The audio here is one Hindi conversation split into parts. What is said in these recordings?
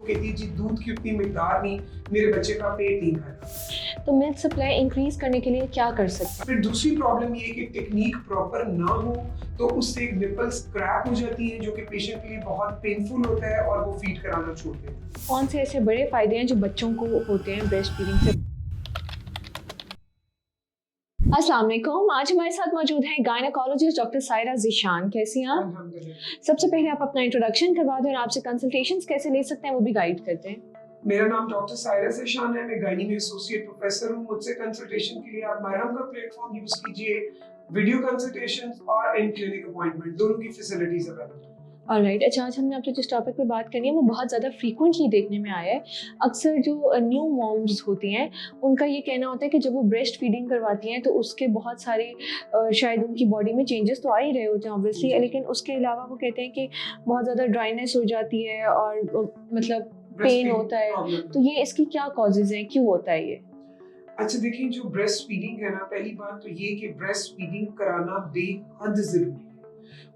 कहती है जी दूध की उतनी मिकदार नहीं, मेरे बच्चे का पेट नहीं भरा। तो मिल्क सप्लाई इंक्रीज करने के लिए क्या कर सकते हैं? फिर दूसरी प्रॉब्लम ये है कि टेक्निक प्रॉपर ना हो तो उससे निपल्स क्रैक हो जाती हैं, जो कि पेशेंट के लिए बहुत पेनफुल होता है और वो फीड कराना छोड़ देते हैं। कौन से ऐसे बड़े फायदे हैं जो बच्चों को होते हैं ब्रेस्ट फीडिंग से? अस्सलाम वालेकुम, आज हमारे साथ मौजूद हैं गायनेकोलॉजिस्ट डॉक्टर सायरा ज़ीशान। कैसी हैं आप? अल्हम्दुलिल्लाह। सबसे पहले आप अपना इंट्रोडक्शन करवा दें और आपसे कंसल्टेशंस कैसे ले सकते हैं वो भी गाइड करते हैं। मेरा नाम डॉक्टर सायरा ज़ीशान है, मैं गायनी में एसोसिएट प्रोफेसर हूँ। मुझसे कंसल्टेशन के लिए आप मरहम का प्लेटफॉर्म यूज कीजिए। वीडियो कंसल्टेशंस और इन क्लिनिक अपॉइंटमेंट दोनों की फैसिलिटीज अवेलेबल है। ऑलराइट, अच्छा आज हमने आपसे जिस टॉपिक पे बात करनी है वो बहुत ज़्यादा फ्रीक्वेंटली देखने में आया है। अक्सर जो न्यू मॉम्स होती हैं उनका ये कहना होता है कि जब वो ब्रेस्ट फीडिंग करवाती हैं तो उसके बहुत सारे शायद उनकी बॉडी में चेंजेस तो आ ही रहे होते हैं ऑब्वियसली, लेकिन उसके अलावा वो कहते हैं कि बहुत ज़्यादा ड्राइनेस हो जाती है और मतलब पेन होता है। तो ये इसकी क्या कॉजेज़ हैं, क्यों होता है ये? अच्छा देखिए, जो ब्रेस्ट फीडिंग है ना, पहली बात तो ये कि ब्रेस्ट फीडिंग कराना बेहद जरूरी है।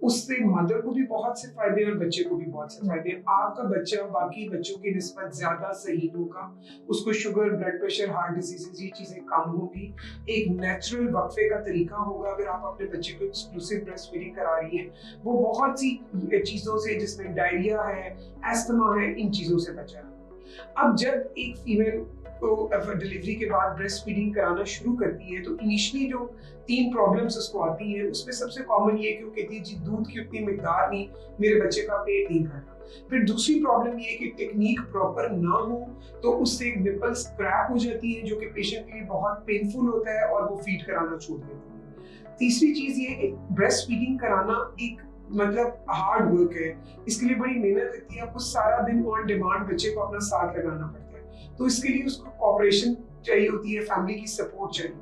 उससे मदर को भी बहुत से फायदे और बच्चे को भी बहुत से फायदे। आपका बच्चा बाकी बच्चों की निस्बत ज्यादा सही होगा, उसको sugar, blood pressure, heart diseases ये चीजें कम होगी। एक नेचुरल वक्फे का तरीका होगा अगर आप अपने बच्चे को एक्सक्लूसिव ब्रेस्ट फीडिंग करा रही हैं। वो बहुत सी चीजों से, जिसमें डायरिया है, एस्थमा है, इन चीजों से बचा। अब जब एक फीमेल को डिलीवरी के बाद ब्रेस्ट फीडिंग कराना शुरू करती है तो इनिशियली जो 3 प्रॉब्लम्स उसको आती हैं, उसमें सबसे कॉमन ये है कि वो कहती है जी दूध की उतनी मिकदार नहीं, मेरे बच्चे का पेट नहीं भरा। फिर दूसरी प्रॉब्लम ये है कि टेक्निक प्रॉपर ना हो तो उससे निपल्स क्रैक हो जाती है, जो कि पेशेंट के लिए बहुत पेनफुल होता है और वो फीड कराना छोड़ देती है। तीसरी चीज ये है कि ब्रेस्ट फीडिंग कराना एक मतलब हार्ड वर्क है, इसके लिए बड़ी मेहनत लगती है। आपको सारा दिन ऑन डिमांड बच्चे को अपना साथ लगाना पड़ता है, तो इसके लिए उसको कोऑपरेशन चाहिए होती है, फैमिली की सपोर्ट चाहिए।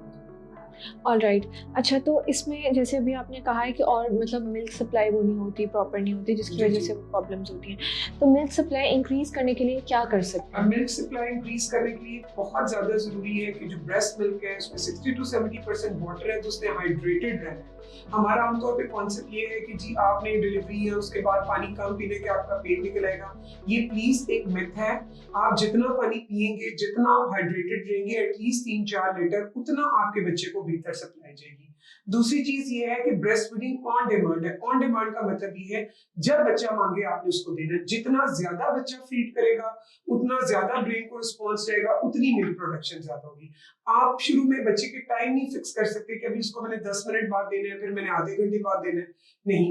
ऑलराइट, अच्छा तो इसमें जैसे अभी आपने कहा है कि और मतलब मिल्क सप्लाई वो नहीं होती, प्रॉपर नहीं होती, जिसकी वजह से वो प्रॉब्लम्स होती हैं। तो मिल्क सप्लाई इंक्रीज करने के लिए क्या कर सकते हैं? मिल्क सप्लाई इंक्रीज करने के लिए बहुत ज्यादा जरूरी है कि जो ब्रेस्ट मिल्क है उसमें 60 to 70% वाटर है, तो उसने हाइड्रेटेड रहना है। हमारा आमतौर पे कॉन्सेप्ट ये है कि जी आपने डिलीवरी है उसके बाद पानी कम पीने के आपका पेट निकल आएगा। ये प्लीज एक मिथ है। आप जितना पानी पिएंगे, जितना आप हाइड्रेटेड रहेंगे, एटलीस्ट 3-4 लीटर, उतना आपके बच्चे को बेहतर सप्लाई जाएगी। दूसरी चीज ये है कि ब्रेस्ट फीडिंग ऑन डिमांड है। ऑन डिमांड का मतलब ये है जब बच्चा मांगे आपने उसको देना है। जितना ज्यादा बच्चा फीड करेगा उतना ज्यादा ब्रेन को रिस्पॉन्स रहेगा, उतनी मिल्क प्रोडक्शन ज्यादा होगी। आप शुरू में बच्चे के टाइम नहीं फिक्स कर सकते कि अभी उसको मैंने 10 मिनट बाद देना है, फिर मैंने आधे घंटे बाद देना है। नहीं,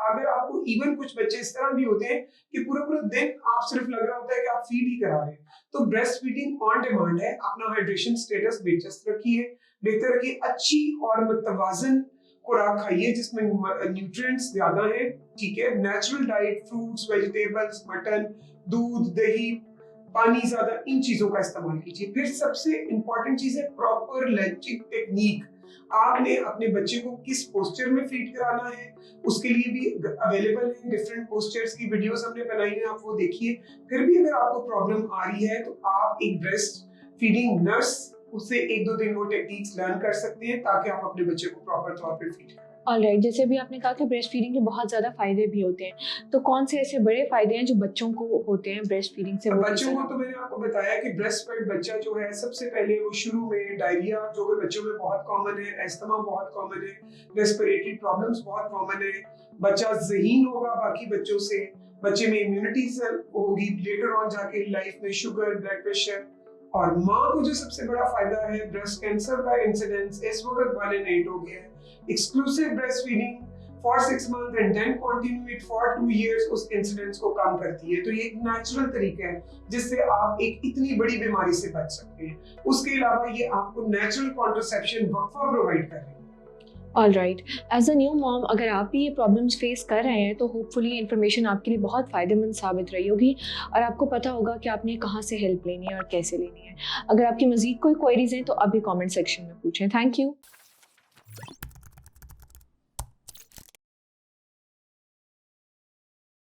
अगर आपको इवन कुछ बच्चे इस तरह भी होते हैं कि पूरा पूरा दिन आप सिर्फ लग रहा होता है कि आप फीड ही करा रहे हैं, तो ब्रेस्ट फीडिंग ऑन डिमांड है। अपना हाइड्रेशन स्टेटस बेहतर रखिए, अच्छी और मुतवाजन खुराक खाइए जिसमें न्यूट्रिएंट्स ज्यादा है, ठीक है। Natural diet, fruits, vegetables, mutton, दूध, दही, पानी ज्यादा, इन चीजों का इस्तेमाल कीजिए। फिर सबसे इंपॉर्टेंट चीज है प्रॉपर लैचिंग टेक्निक। आपने अपने बच्चे को किस पोस्चर में फीड कराना है, उसके लिए भी अवेलेबल है डिफरेंट पोस्चर्स की वीडियोस हमने बनाई है, आप वो देखिए। फिर भी अगर आपको प्रॉब्लम आ रही है तो आप एक ब्रेस्ट फीडिंग नर्स उससे 1-2 दिन वो टेक्निक्स लर्न कर सकते हैं ताकि आप अपने बच्चे को प्रॉपर तौर पे फीड करें। ऑलराइट, जैसे भी आपने कहा कि ब्रेस्ट फीडिंग के बहुत ज़्यादा फायदे भी होते हैं, तो कौन से ऐसे बड़े फायदे हैं जो बच्चों को होते हैं ब्रेस्ट फीडिंग से? बच्चों को तो मैंने आपको बताया कि ब्रेस्ट फेड बच्चा जो है, सबसे पहले वो शुरू में डायरिया जो कि बच्चों में बहुत कॉमन है, एस्थमा बहुत कॉमन है, रेस्पिरेटरी प्रॉब्लम्स बहुत कॉमन है। बच्चा ज़हीन होगा बाकी बच्चों से, बच्चे में इम्यूनिटी होगी लेटर ऑन जाके लाइफ में, शुगर, ब्लड प्रेशर। और माँ को जो सबसे बड़ा फायदा है, ब्रेस्ट कैंसर का इंसिडेंस इस वक्त 1 in 8 हो गया है। Exclusive breast feeding for 6 months and then continue it for 2 years उस इंसिडेंस को कम करती है। तो ये एक नेचुरल तरीका है जिससे आप एक इतनी बड़ी बीमारी से बच सकते हैं। उसके अलावा ये आपको नेचुरल कॉन्ट्रासेप्शन वक्फा प्रोवाइड कर रही है। Alright, as a new mom अगर आप भी ये प्रॉब्लम्स फेस कर रहे हैं तो होपफुली इन्फॉर्मेशन आपके लिए बहुत फ़ायदेमंद साबित रही होगी और आपको पता होगा कि आपने कहाँ से हेल्प लेनी है और कैसे लेनी है। अगर आपकी मज़ीद कोई क्वेरीज हैं तो अभी कमेंट सेक्शन में पूछें। Thank you.